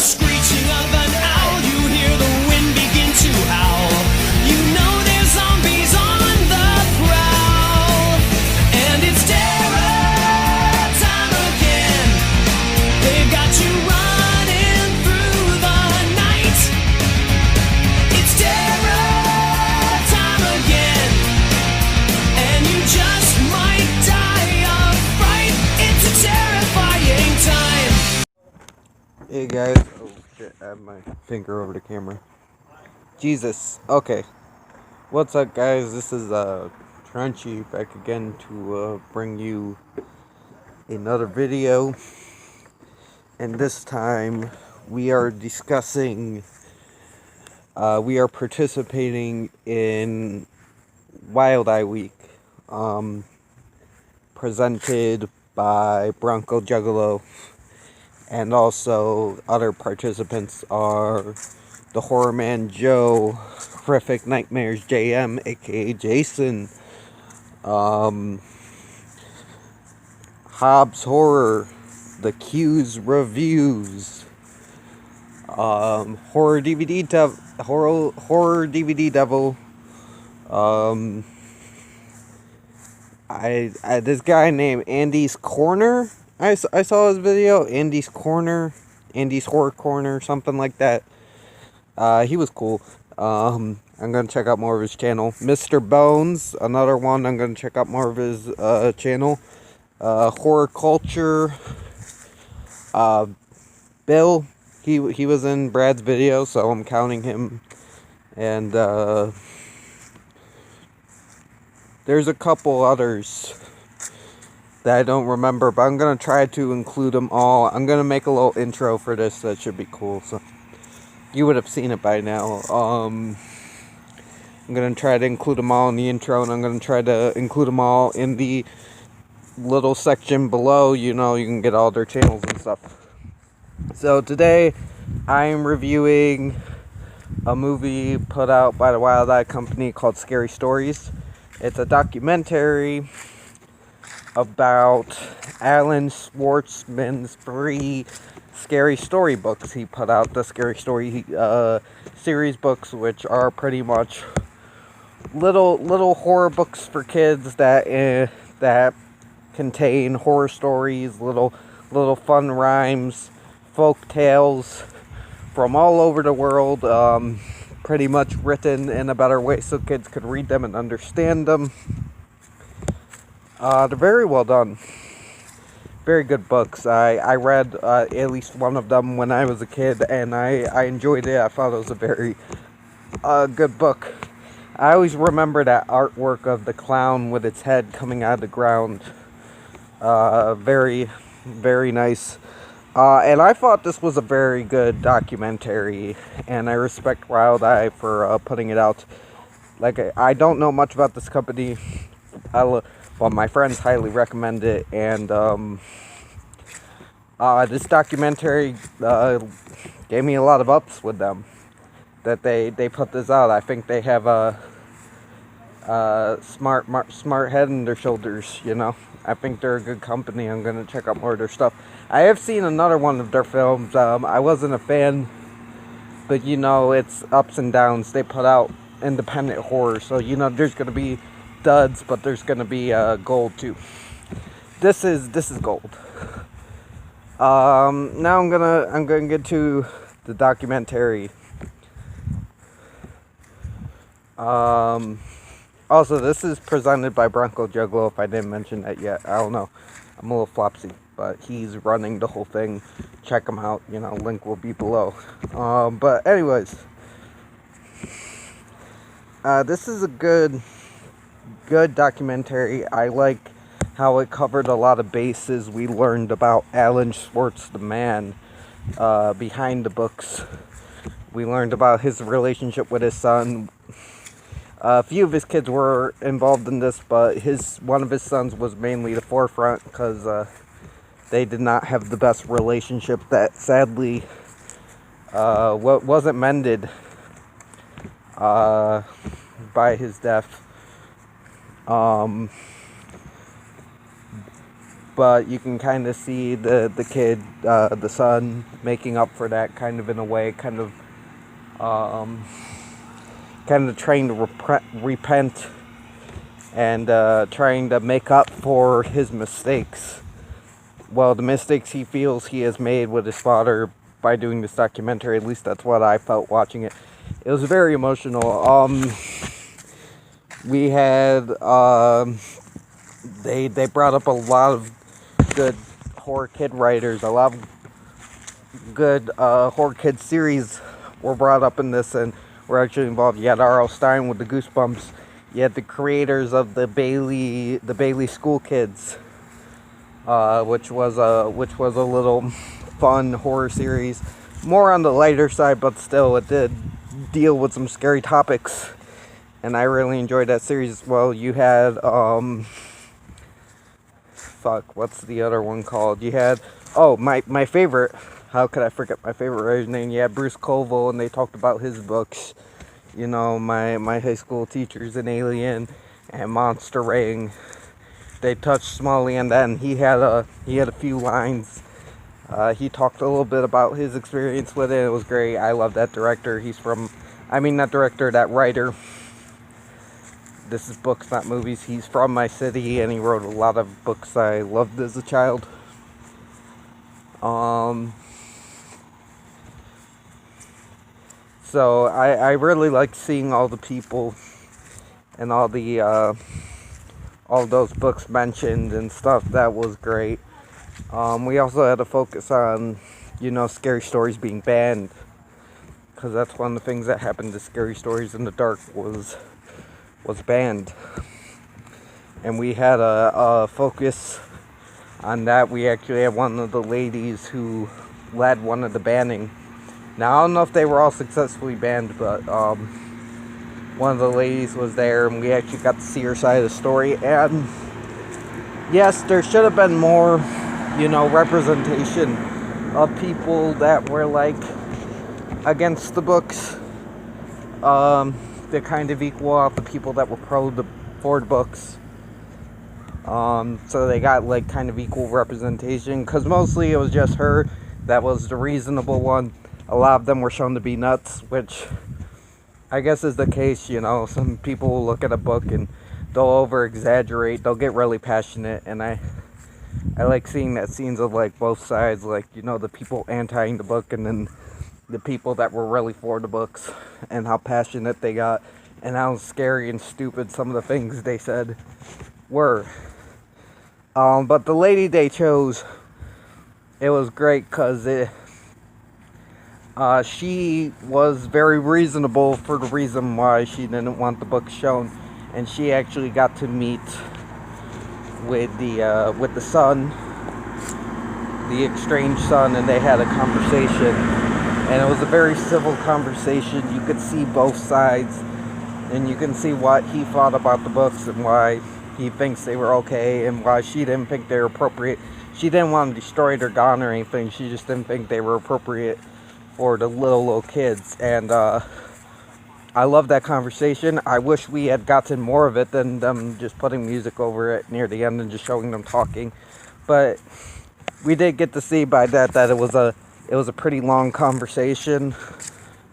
screeching of an owl, you hear the wind begin to howl. You know there's zombies on the prowl, and it's terror time again. They've got you running through the night. It's terror time again, and you just might die of fright. It's a terrifying time. Hey guys, oh shit, I have my finger over the camera. Jesus, okay. What's up guys, this is Trenchy back again to bring you another video. And this time we are discussing, we are participating in Wild Eye Week, presented by Bronco Juggalo. And also, other participants are the Horror Man Joe, Horrific Nightmares JM, aka Jason, Hobbs Horror, The Q's Reviews, Horror DVD Devil, this guy named Andy's Corner. I saw his video, Andy's Corner, Andy's Horror Corner, something like that. He was cool. I'm going to check out more of his channel. Mr. Bones, another one, I'm going to check out more of his channel. Horror Culture. Bill, he was in Brad's video, so I'm counting him. And there's a couple others that I don't remember, but I'm going to try to include them all. I'm going to make a little intro for this that should be cool, so you would have seen it by now. I'm going to try to include them all in the intro, and I'm going to try to include them all in the little section below. You know, you can get all their channels and stuff. So today, I'm reviewing a movie put out by the Wild Eye Company called Scary Stories. It's a documentary about Alan Schwartzman's 3 scary story books. He put out the Scary Story series books, which are pretty much little horror books for kids that contain horror stories, little fun rhymes, folk tales from all over the world, pretty much written in a better way so kids could read them and understand them. They're very well done. Very good books. I read at least one of them when I was a kid, and I enjoyed it. I thought it was a very good book. I always remember that artwork of the clown with its head coming out of the ground. Very, very nice. And I thought this was a very good documentary, and I respect Wild Eye for putting it out. Like, I don't know much about this company. Well, my friends highly recommend it, and this documentary gave me a lot of ups with them, that they put this out. I think they have a smart head on their shoulders, you know. I think they're a good company. I'm going to check out more of their stuff. I have seen another one of their films. I wasn't a fan, but, you know, it's ups and downs. They put out independent horror, so, you know, there's going to be duds, but there's gonna be gold too. This is gold. Now I'm gonna get to the documentary. Also, this is presented by Bronco Juggalo. If I didn't mention that yet, I don't know. I'm a little flopsy, but he's running the whole thing. Check him out. You know, link will be below. But anyways, this is a good documentary. I like how it covered a lot of bases. We learned about Alan Schwartz, the man behind the books. We learned about his relationship with his son. A few of his kids were involved in this, but one of his sons was mainly the forefront because they did not have the best relationship that sadly wasn't mended by his death. but you can kind of see the kid, the son, making up for that kind of in a way, kind of trying to repent and trying to make up for his mistakes. Well, the mistakes he feels he has made with his father by doing this documentary. At least that's what I felt watching it. It was very emotional. We had they brought up a lot of good horror kid writers. A lot of good horror kid series were brought up in this, and were actually involved. You had R.L. Stine with the Goosebumps. You had the creators of the Bailey School Kids, which was a little fun horror series, more on the lighter side, but still it did deal with some scary topics, and I really enjoyed that series as well. You had what's the other one called? You had my favorite. How could I forget my favorite writer's name? You had Bruce Colville, and they talked about his books. You know, my high school teachers in Alien and Monster Ring. They touched smallly on that, and he had a few lines. He talked a little bit about his experience with it. It was great. I love that director. That writer. This is books, not movies. He's from my city, and he wrote a lot of books I loved as a child. So I really like seeing all the people and all those books mentioned and stuff. That was great. We also had to focus on, Scary Stories being banned, because that's one of the things that happened to Scary Stories in the Dark was banned. And we had a focus on that. We actually had one of the ladies who led one of the banning. Now, I don't know if they were all successfully banned, but one of the ladies was there, and we actually got to see her side of the story. And yes, there should have been more, representation of people that were, against the books, to kind of equal out the people that were for the books. So they got, kind of equal representation, because mostly it was just her that was the reasonable one. A lot of them were shown to be nuts, which I guess is the case. Some people will look at a book and they'll over-exaggerate, they'll get really passionate, and I like seeing that scenes of, both sides, the people anti-ing the book, and then the people that were really for the books, and how passionate they got, and how scary and stupid some of the things they said were. But the lady they chose, it was great, because she was very reasonable for the reason why she didn't want the book shown, and she actually got to meet with the son, the estranged son, and they had a conversation, and it was a very civil conversation. You could see both sides, and you can see what he thought about the books and why he thinks they were okay, and why she didn't think they were appropriate. She didn't want them destroyed or gone or anything. She just didn't think they were appropriate for the little kids. And I love that conversation. I wish we had gotten more of it than them just putting music over it near the end and just showing them talking. But we did get to see by that it was a pretty long conversation.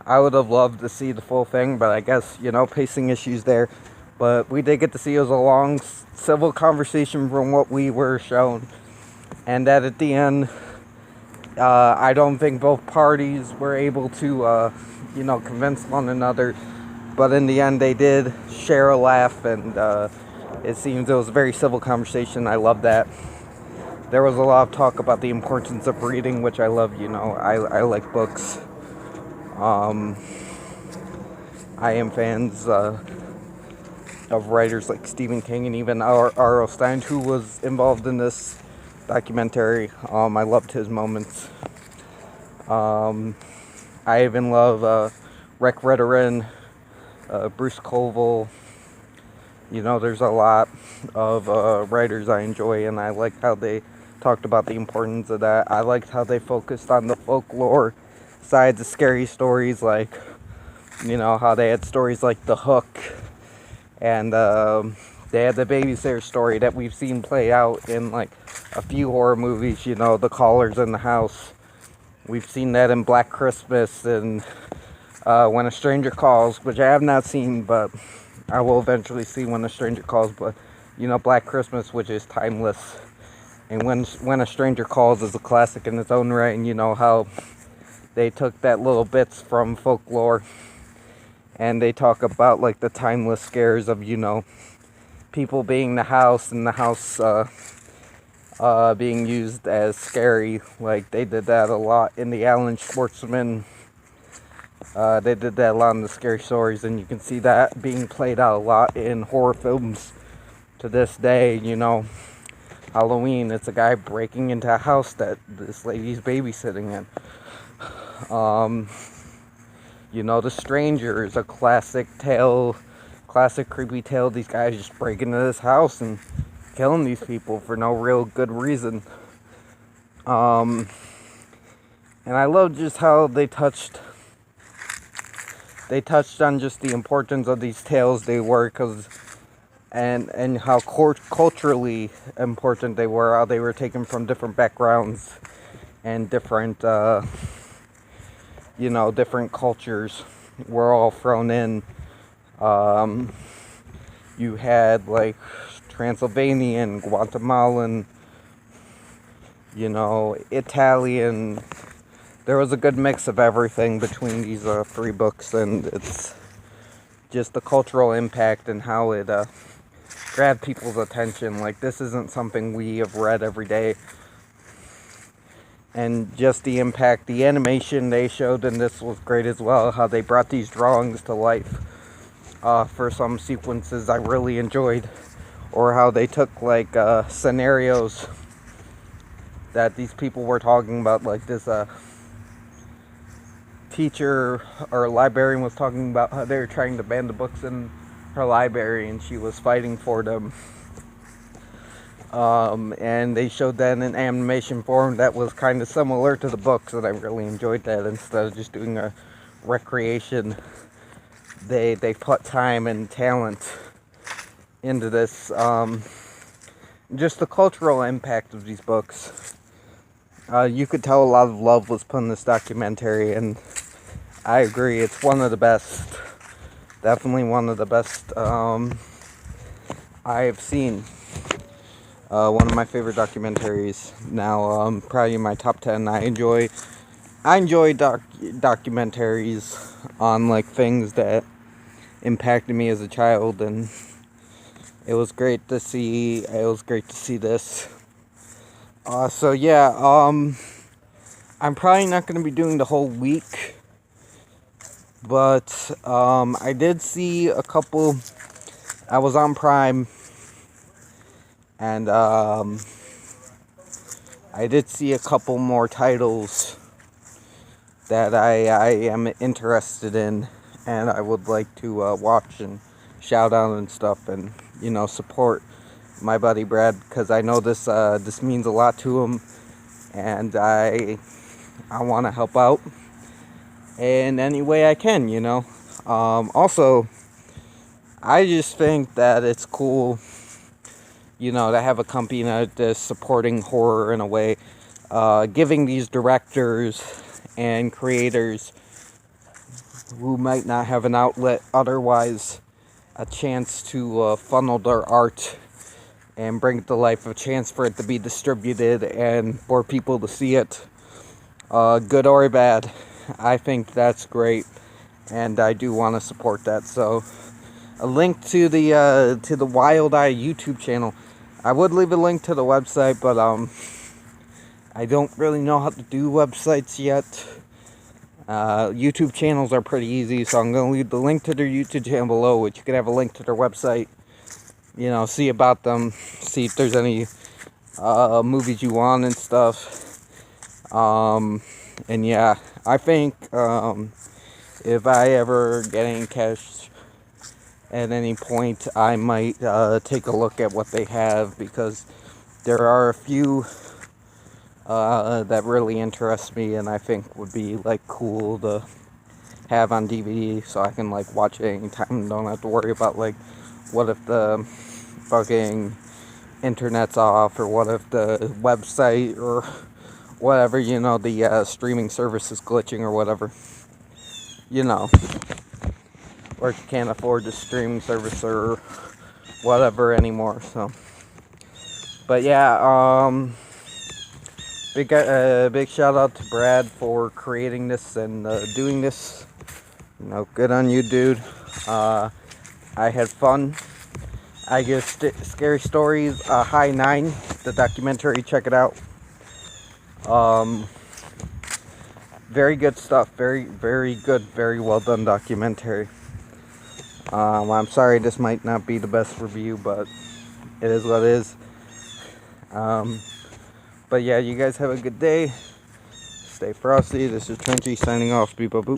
I would have loved to see the full thing, but I guess, pacing issues there. But we did get to see it was a long civil conversation from what we were shown. And that at the end, I don't think both parties were able to, convince one another. But in the end, they did share a laugh, and it seems it was a very civil conversation. I love that. There was a lot of talk about the importance of reading, which I love. I like books. I am fans of writers like Stephen King and even R.L. Stine, who was involved in this documentary. I loved his moments. I even love Rick Riordan, Bruce Colville. There's a lot of writers I enjoy, and I like how they talked about the importance of that. I liked how they focused on the folklore sides of scary stories, how they had stories like The Hook and They had the babysitter story that we've seen play out in like a few horror movies, you know, The Callers in the House. We've seen that in Black Christmas and When a Stranger Calls, which I have not seen, but I will eventually see When a Stranger Calls. But, you know, Black Christmas, which is timeless. And When a Stranger Calls is a classic in its own right, and you know how they took that little bits from folklore and they talk about like the timeless scares of, you know, people being in the house and the house being used as scary. Like they did that a lot in the Alan Schwartzman. They did that a lot in the Scary Stories, and you can see that being played out a lot in horror films to this day. You know, Halloween, it's a guy breaking into a house that this lady's babysitting in. You know, The Stranger is a classic tale, classic creepy tale. These guys just break into this house and killing these people for no real good reason. And I love just how they touched on just the importance of these tales they were, and how culturally important they were, how they were taken from different backgrounds and different you know, different cultures were all thrown in. You had like Transylvanian, Guatemalan, you know, Italian. There was a good mix of everything between these 3 books, and it's just the cultural impact and how it grabbed people's attention. Like, this isn't something we have read every day. And just the impact, the animation they showed in this was great as well. How they brought these drawings to life for some sequences I really enjoyed. Or how they took like scenarios that these people were talking about. Like this teacher or librarian was talking about how they were trying to ban the books in her library and she was fighting for them. And they showed that in an animation form that was kind of similar to the books, and I really enjoyed that. Instead of just doing a recreation, they put time and talent into this. Just the cultural impact of these books. You could tell a lot of love was put in this documentary, and I agree, it's one of the best. Definitely one of the best I have seen. One of my favorite documentaries now, probably in my top 10. I enjoy documentaries on like things that impacted me as a child, and it was great to see this. So yeah, I'm probably not going to be doing the whole week, but I did see a couple. I was on Prime, and I did see a couple more titles that I am interested in, and I would like to watch and shout out and stuff, and you know, support my buddy Brad, because I know this means a lot to him, and I want to help out in any way I can, you know. Also, I just think that it's cool, you know, to have a company that is supporting horror in a way, giving these directors and creators who might not have an outlet otherwise a chance to funnel their art and bring it to life, a chance for it to be distributed and for people to see it, good or bad. I think that's great, and I do want to support that. So a link to the Wild Eye YouTube channel. I would leave a link to the website, but I don't really know how to do websites yet. YouTube channels are pretty easy, so I'm going to leave the link to their YouTube channel below, which you can have a link to their website. You know, see about them, see if there's any movies you want and stuff. And yeah, I think if I ever get any cash at any point, I might take a look at what they have, because there are a few that really interest me and I think would be like cool to have on DVD, so I can like watch it anytime and don't have to worry about like what if the fucking internet's off, or what if the website or whatever, you know, the streaming service is glitching or whatever, you know, or you can't afford the streaming service or whatever anymore. So, but yeah, big shout out to Brad for creating this and doing this. You know, good on you, dude. I had fun. I give Scary Stories a high 9. The documentary, check it out. Very good stuff. Very, very good. Very well done documentary. I'm sorry this might not be the best review, but it is what it is. But yeah, you guys have a good day. Stay frosty. This is Trenchy signing off. Beep, boop, boop.